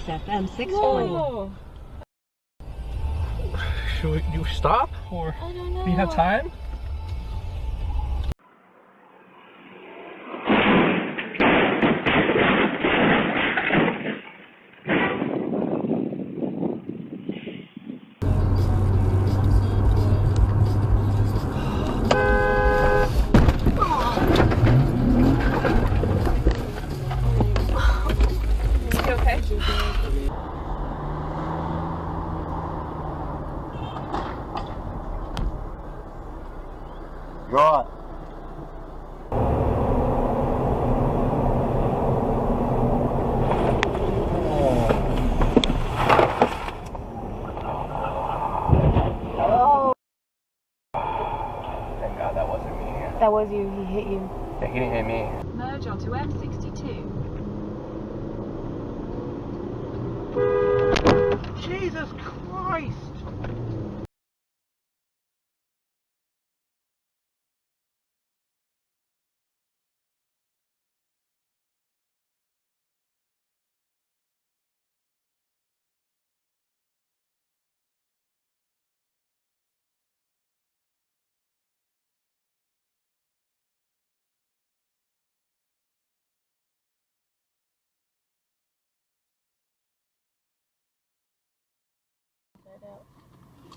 FM 620. Whoa. Should you stop, or I don't know. do you have time? You okay? Right. Oh. Thank God that wasn't me. That was you. He hit you. Yeah, he didn't hit me. Merge onto M62. Jesus Christ!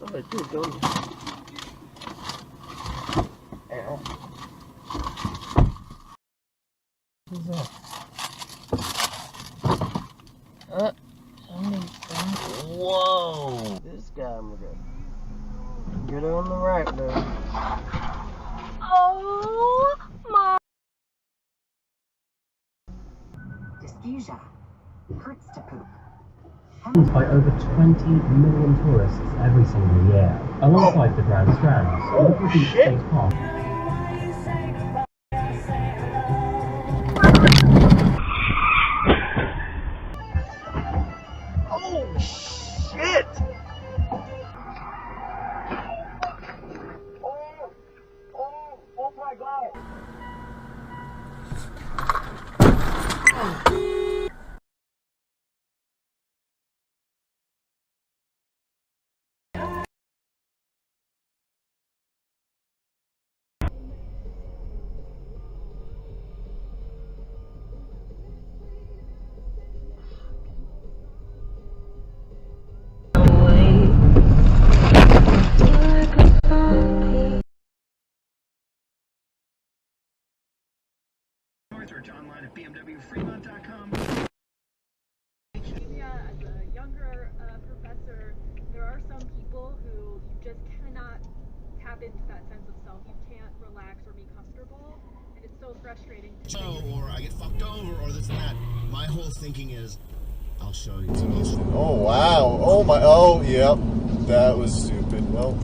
Oh, it's good going. Ow. What's that? Whoa! This guy, I'm gonna get on the right now. Oh my. Dysphagia. Hurts to poop. By over 20 million tourists every single year, alongside the Grand Strands, local beach state park. Oh shit! Oh my God! Search online at bmwfremont.com. As a younger professor, there are some people who you just cannot tap into that sense of self. You can't relax or be comfortable, and it's so frustrating. Or I get fucked over, or this and that. My whole thinking is, I'll show you. Oh wow! Oh my! Oh yep, that was stupid. Well.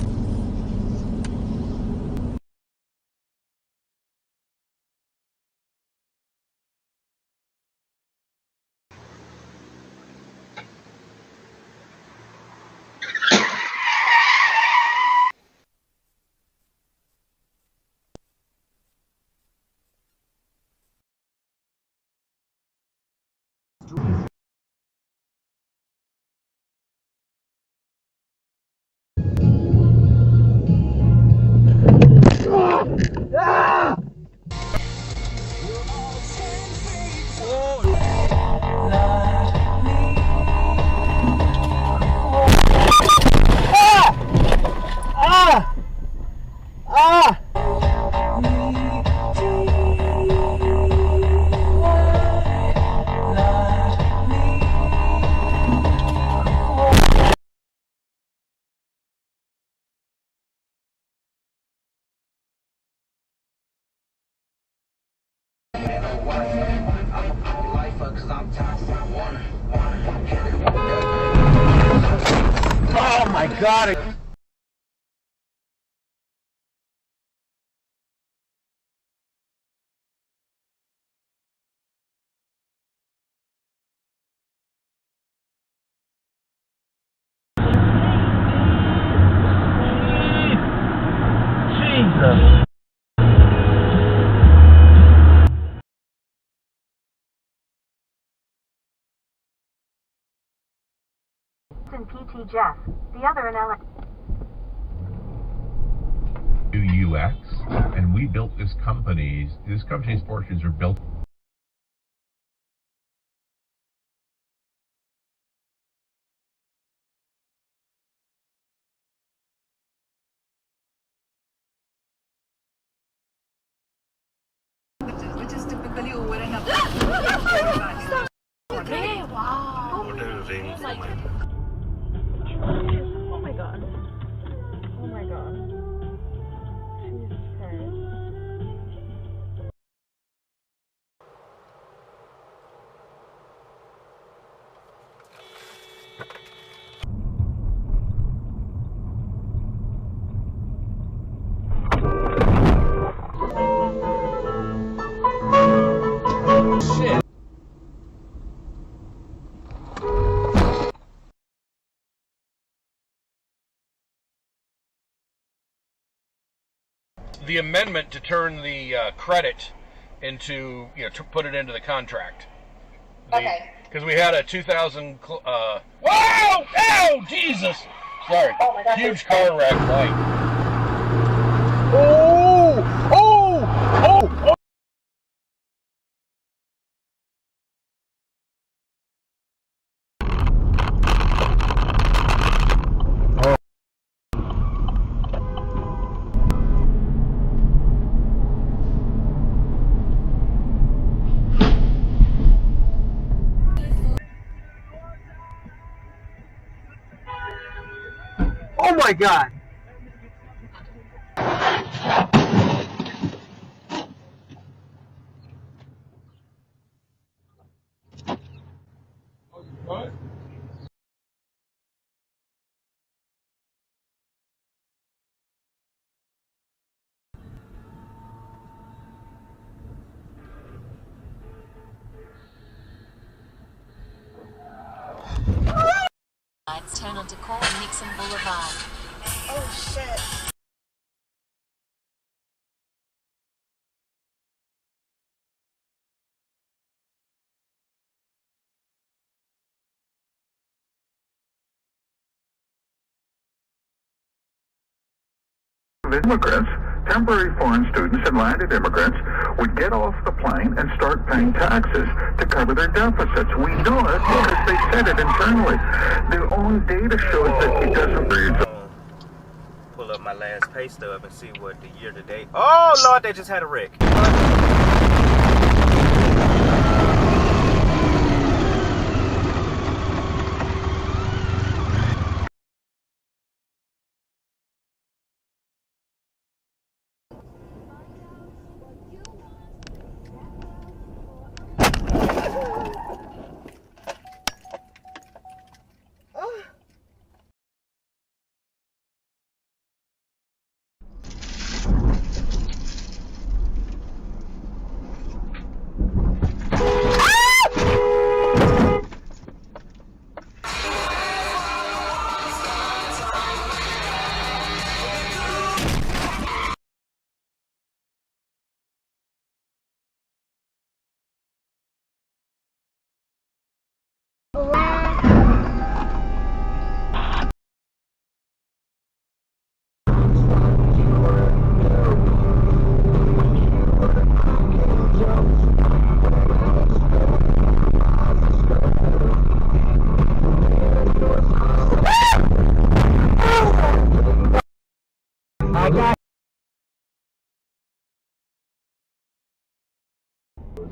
Oh my God! Jesus! in PT Jeff. The other in LA. UX, and we built this company's fortunes are built. Which is typically over and above. Okay, wow. Oh my god. Oh my god. Jesus Christ. The amendment to turn the credit into, to put it into the contract. Okay. Because we had a 2000. Whoa! Oh, Jesus! Sorry. Oh my God. Huge car wreck. Like. Oh! Oh! Oh! Oh! Oh my god! What? Lights turn onto Cole and Nixon Boulevard. Oh shit. Immigrants, temporary foreign students and landed immigrants would get off the plane and start paying taxes to cover their deficits. We know it because they said it internally. Their own data shows that it doesn't read. Pull up my last pay stub and see what the year to date. Oh Lord, they just had a wreck.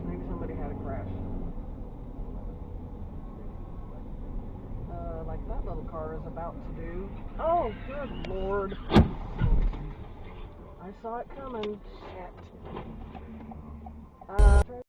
Maybe somebody had a crash. Like that little car is about to do. Oh, good lord. I saw it coming. Shit.